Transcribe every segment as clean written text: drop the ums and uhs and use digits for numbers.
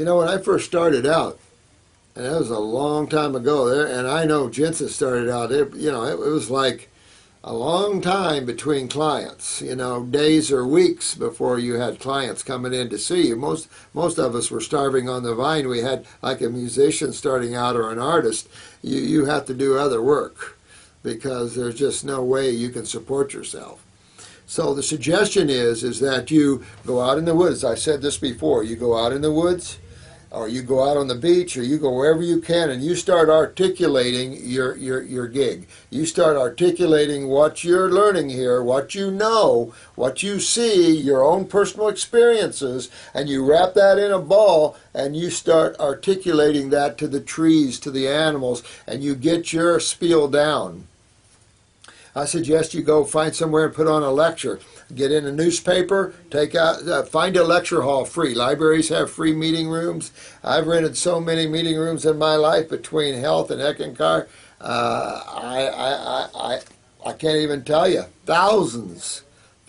You know, when I first started out, and that was a long time ago there, and I know Jensen started out, it was like a long time between clients, days or weeks before you had clients coming in to see you. Most of us were starving on the vine. We had, like a musician starting out or an artist, you have to do other work because there's just no way you can support yourself. So the suggestion is that you go out in the woods. I said this before. You go out in the woods, or you go out on the beach, or you go wherever you can, and you start articulating your gig. You start articulating what you're learning here, what you know, what you see, your own personal experiences, and you wrap that in a ball, and you start articulating that to the trees, to the animals, and you get your spiel down. I suggest you go find somewhere and put on a lecture. Get in a newspaper, find a lecture hall free. Libraries have free meeting rooms. I've rented so many meeting rooms in my life between Health and Eckankar. I can't even tell you. Thousands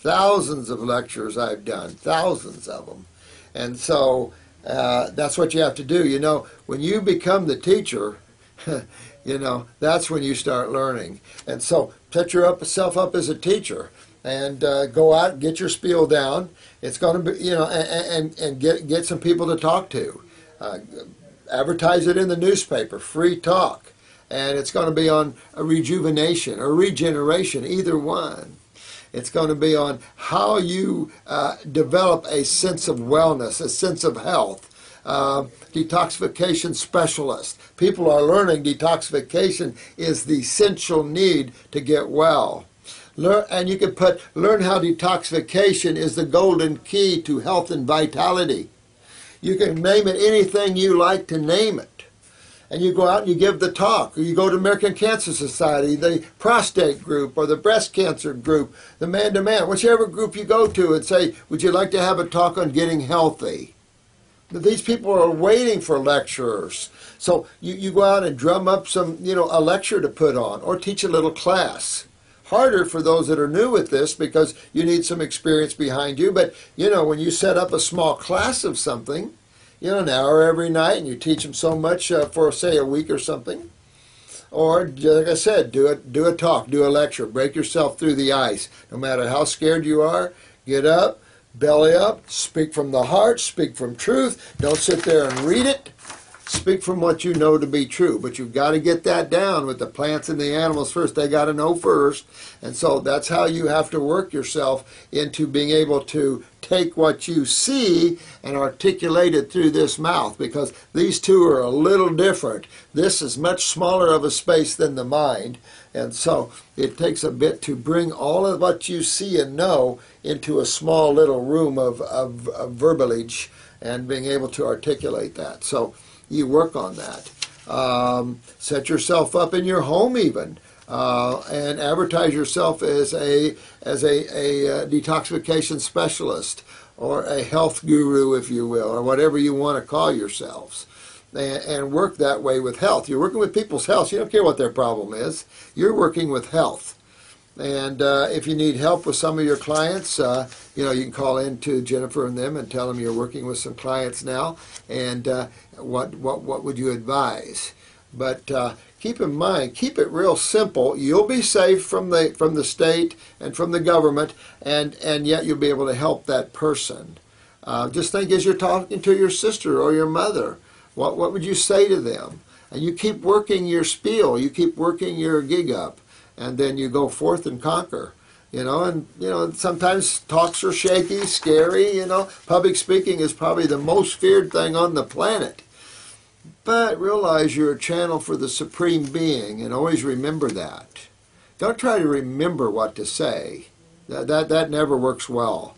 of lectures I've done, thousands of them. And so that's what you have to do. When you become the teacher, that's when you start learning. And so set yourself up as a teacher and go out and get your spiel down. It's going to be, and get some people to talk to. Advertise it in the newspaper, free talk. And it's going to be on a rejuvenation or regeneration, either one. It's going to be on how you develop a sense of wellness, a sense of health. Detoxification specialist. People are learning detoxification is the essential need to get well. And you can learn how detoxification is the golden key to health and vitality. You can name it anything you like to name it. And you go out and you give the talk, or you go to American Cancer Society, the prostate group, or the breast cancer group, the man-to-man, whichever group you go to, and say, would you like to have a talk on getting healthy? These people are waiting for lecturers. So you go out and drum up a lecture to put on, or teach a little class. Harder for those that are new with this because you need some experience behind you. But, when you set up a small class of something, an hour every night, and you teach them so much for, say, a week or something. Or, like I said, do a talk, do a lecture, break yourself through the ice. No matter how scared you are, get up, belly up, speak from the heart, speak from truth. Don't sit there and read it. Speak from what you know to be true. But you've got to get that down with the plants and the animals first. They got to know first. And so that's how you have to work yourself into being able to take what you see and articulate it through this mouth, because these two are a little different. This is much smaller of a space than the mind. And so it takes a bit to bring all of what you see and know into a small little room of verbiage and being able to articulate that. So you work on that. Set yourself up in your home even, and advertise yourself as a detoxification specialist or a health guru, if you will, or whatever you want to call yourselves. And work that way with health. You're working with people's health. You don't care what their problem is. You're working with health. And if you need help with some of your clients, you can call in to Jennifer and them and tell them you're working with some clients now, and what would you advise? But keep in mind, keep it real simple. You'll be safe from the state and from the government, and yet you'll be able to help that person. Just think as you're talking to your sister or your mother, what would you say to them? And you keep working your spiel, you keep working your gig up, and then you go forth and conquer. Sometimes talks are shaky, scary, Public speaking is probably the most feared thing on the planet. But realize you're a channel for the Supreme Being, and always remember that. Don't try to remember what to say. That never works well.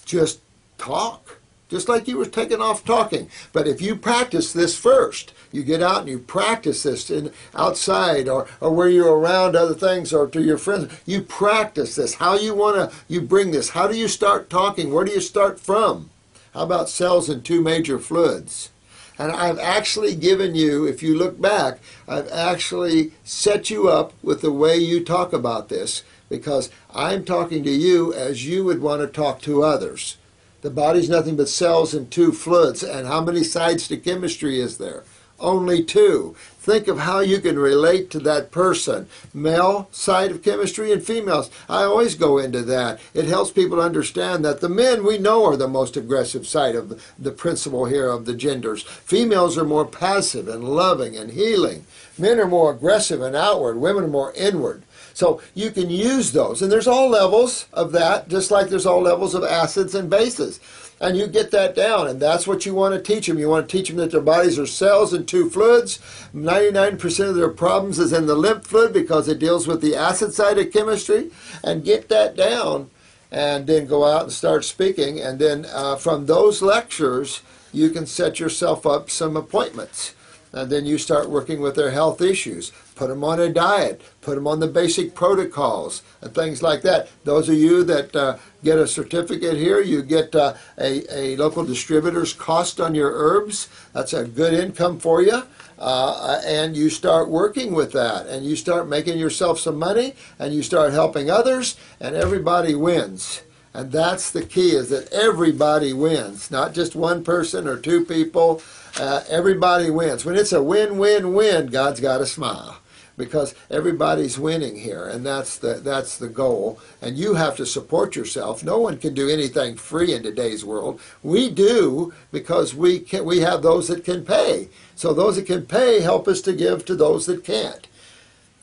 Just talk. Just like you were taking off talking. But if you practice this first, you get out and you practice this outside or where you're around other things or to your friends, you practice this. How you bring this. How do you start talking? Where do you start from? How about cells in two major fluids? And I've actually given you, if you look back, I've actually set you up with the way you talk about this, because I'm talking to you as you would want to talk to others. The body's nothing but cells and two fluids. And how many sides to chemistry is there? Only two. Think of how you can relate to that person. Male side of chemistry and females. I always go into that. It helps people understand that the men we know are the most aggressive side of the principle here of the genders. Females are more passive and loving and healing. Men are more aggressive and outward. Women are more inward. So you can use those. And there's all levels of that, just like there's all levels of acids and bases. And you get that down, and that's what you want to teach them. You want to teach them that their bodies are cells and two fluids. 99% of their problems is in the lymph fluid because it deals with the acid side of chemistry. And get that down, and then go out and start speaking. And then from those lectures, you can set yourself up some appointments. And then you start working with their health issues. Put them on a diet. Put them on the basic protocols and things like that. Those of you that get a certificate here, you get a local distributor's cost on your herbs. That's a good income for you. And you start working with that. And you start making yourself some money. And you start helping others. And everybody wins. And that's the key, is that everybody wins. Not just one person or two people. Everybody wins. When it's a win-win-win, God's got to smile, because everybody's winning here, and that's the goal. And you have to support yourself. No one can do anything free in today's world. We do, because we have those that can pay. So those that can pay help us to give to those that can't.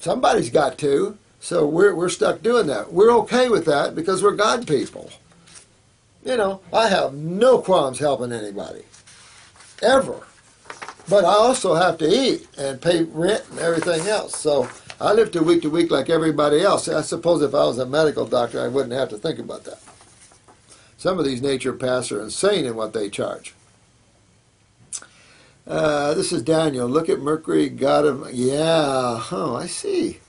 Somebody's got to. So we're stuck doing that. We're okay with that because we're God people. You know, I have no qualms helping anybody. Ever. But I also have to eat and pay rent and everything else. So I live to week like everybody else. I suppose if I was a medical doctor, I wouldn't have to think about that. Some of these naturopaths are insane in what they charge. This is Daniel. Look at Mercury, god of... Yeah, I see.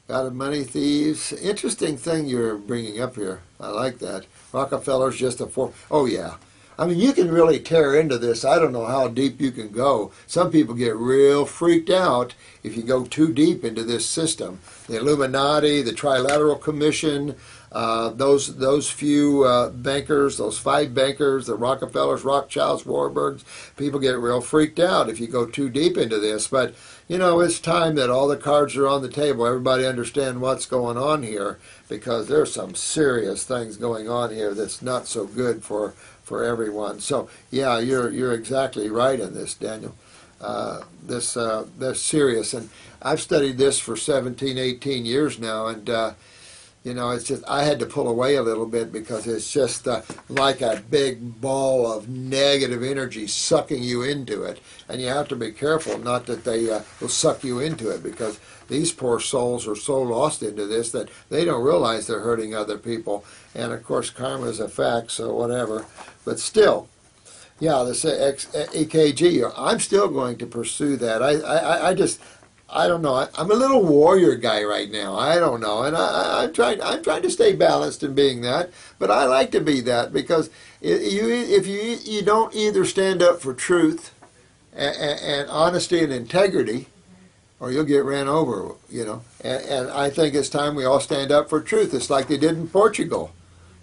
God of money, thieves. Interesting thing you're bringing up here. I like that. Rockefeller's just a four... Oh, yeah. I mean, you can really tear into this. I don't know how deep you can go. Some people get real freaked out if you go too deep into this system. The Illuminati, the Trilateral Commission, those few bankers, those 5 bankers, the Rockefellers, Rothschilds, Warburgs, people get real freaked out if you go too deep into this. But, you know, it's time that all the cards are on the table. Everybody understand what's going on here, because there's some serious things going on here that's not so good for everyone. So yeah, you're exactly right in this, Daniel. That's serious, and I've studied this for 17, 18 years now, and you know, it's just, I had to pull away a little bit because it's just like a big ball of negative energy sucking you into it, and you have to be careful not that they will suck you into it, because these poor souls are so lost into this that they don't realize they're hurting other people. And of course, karma is a fact, so whatever. But still, yeah, this EKG, I'm still going to pursue that. I don't know. I'm a little warrior guy right now. I don't know, and I'm trying to stay balanced in being that. But I like to be that, because if you don't either stand up for truth and honesty and integrity, or you'll get ran over, you know. And I think it's time we all stand up for truth. It's like they did in Portugal.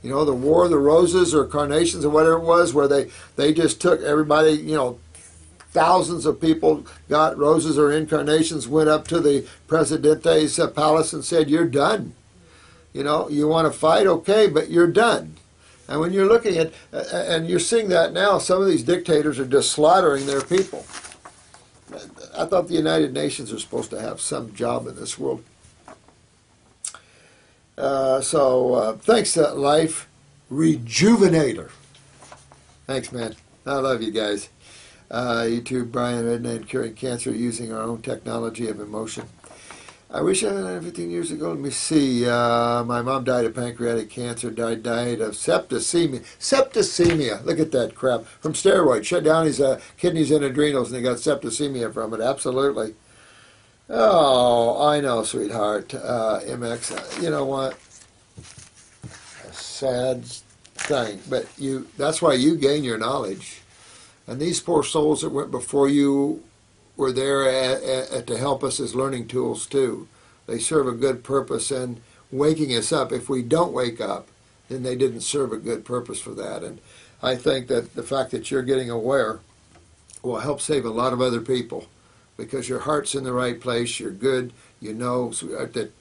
You know, the War of the Roses or Carnations or whatever it was, where they just took everybody, you know, thousands of people got roses or incarnations, went up to the Presidente's palace and said, "You're done. You know, you want to fight, okay, but you're done." And when you're looking at, and you're seeing that now, some of these dictators are just slaughtering their people. I thought the United Nations are supposed to have some job in this world. So thanks, Life Rejuvenator. Thanks, man. I love you guys. You too, Brian, Edna, and curing cancer using our own technology of emotion. I wish I had everything years ago. Let me see. My mom died of pancreatic cancer, died of septicemia. Septicemia. Look at that crap. From steroids. Shut down his kidneys and adrenals, and he got septicemia from it. Absolutely. Oh, I know, sweetheart. MX. You know what? A sad thing. But that's why you gain your knowledge. And these poor souls that went before you were there to help us as learning tools too. They serve a good purpose in waking us up. If we don't wake up, then they didn't serve a good purpose for that. And I think that the fact that you're getting aware will help save a lot of other people, because your heart's in the right place. You're good. You know that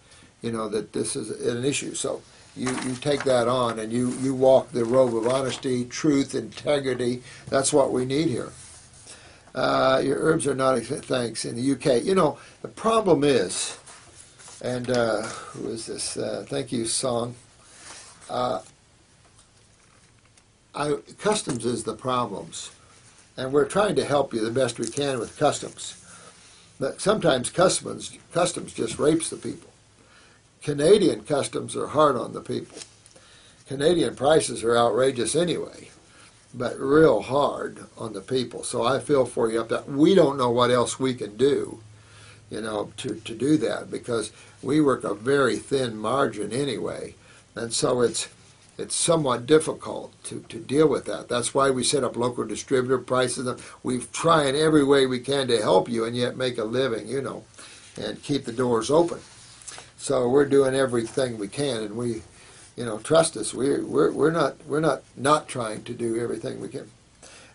that this is an issue. So you take that on, and you walk the road of honesty, truth, integrity. That's what we need here. Your herbs are not, thanks, in the UK. The problem is, and who is this? Thank you, Song. Customs is the problems, and we're trying to help you the best we can with customs. But sometimes customs just rapes the people. Canadian customs are hard on the people. Canadian prices are outrageous anyway, but real hard on the people. So I feel for you up there. We don't know what else we can do, to do that, because we work a very thin margin anyway, and so it's somewhat difficult to deal with that. That's why we set up local distributor prices. We try in every way we can to help you and yet make a living, and keep the doors open. So we're doing everything we can, and we, trust us. We're not trying to do everything we can.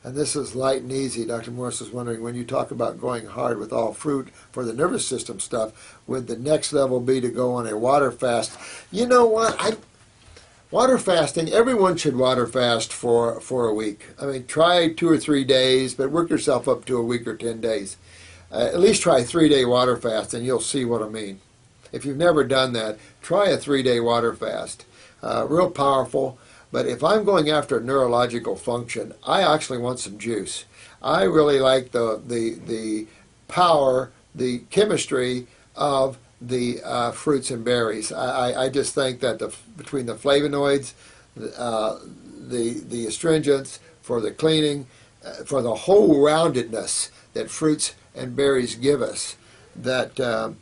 And this is light and easy. Dr. Morse is wondering, when you talk about going hard with all fruit for the nervous system stuff, would the next level be to go on a water fast? You know what? Water fasting, everyone should water fast for a week. I mean, try 2 or 3 days, but work yourself up to a week or 10 days. At least try a 3-day water fast, and you'll see what I mean. If you've never done that, try a 3-day water fast. Real powerful. But if I'm going after neurological function, I actually want some juice. I really like the power, the chemistry of the fruits and berries. I just think that between the flavonoids, the astringents, for the cleaning, for the whole roundedness that fruits and berries give us, that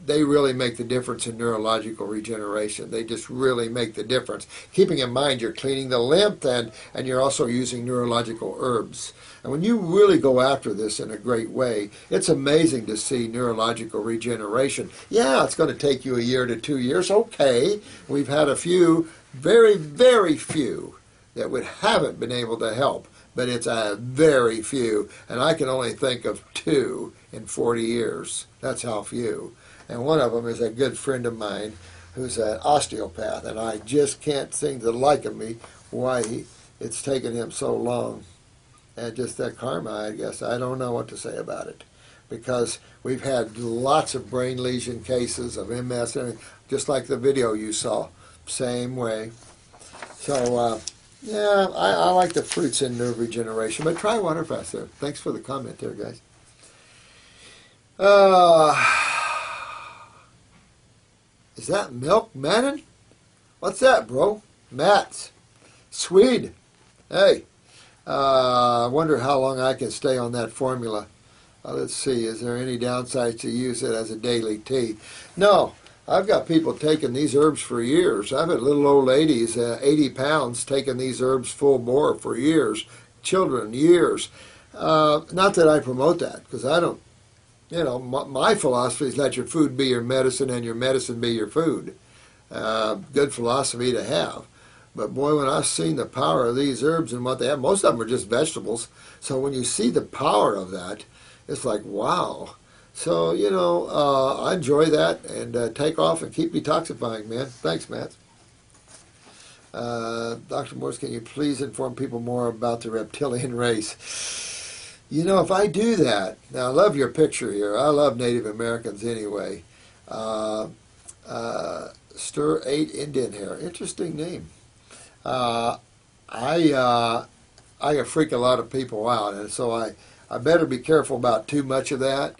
they really make the difference in neurological regeneration. They just really make the difference. Keeping in mind you're cleaning the lymph, and you're also using neurological herbs. And when you really go after this in a great way, it's amazing to see neurological regeneration. Yeah, it's going to take you a year to 2 years. Okay, we've had a few, very, very few, that haven't been able to help. But it's a very few. And I can only think of 2 in 40 years. That's how few. And one of them is a good friend of mine who's an osteopath. And I just can't seem to liken me why it's taken him so long. And just that karma, I guess. I don't know what to say about it, because we've had lots of brain lesion cases of MS, just like the video you saw, same way. So, yeah, I like the fruits and nerve regeneration, but try water fast there. Thanks for the comment there, guys. Is that milk Mannon? What's that, bro? Mats. Swede. Hey. I wonder how long I can stay on that formula. Let's see, is there any downsides to use it as a daily tea? No, I've got people taking these herbs for years. I've had little old ladies, 80 pounds, taking these herbs full bore for years. Children, years. Not that I promote that, because I don't, my philosophy is let your food be your medicine and your medicine be your food. Good philosophy to have. But boy, when I've seen the power of these herbs and what they have, most of them are just vegetables. So when you see the power of that, it's like, wow. So, I enjoy that, and take off and keep detoxifying, man. Thanks, Matt. Dr. Morse, can you please inform people more about the reptilian race? If I do that, now I love your picture here. I love Native Americans anyway. Stir 8 Indian hair. Interesting name. I freak a lot of people out, and so I better be careful about too much of that.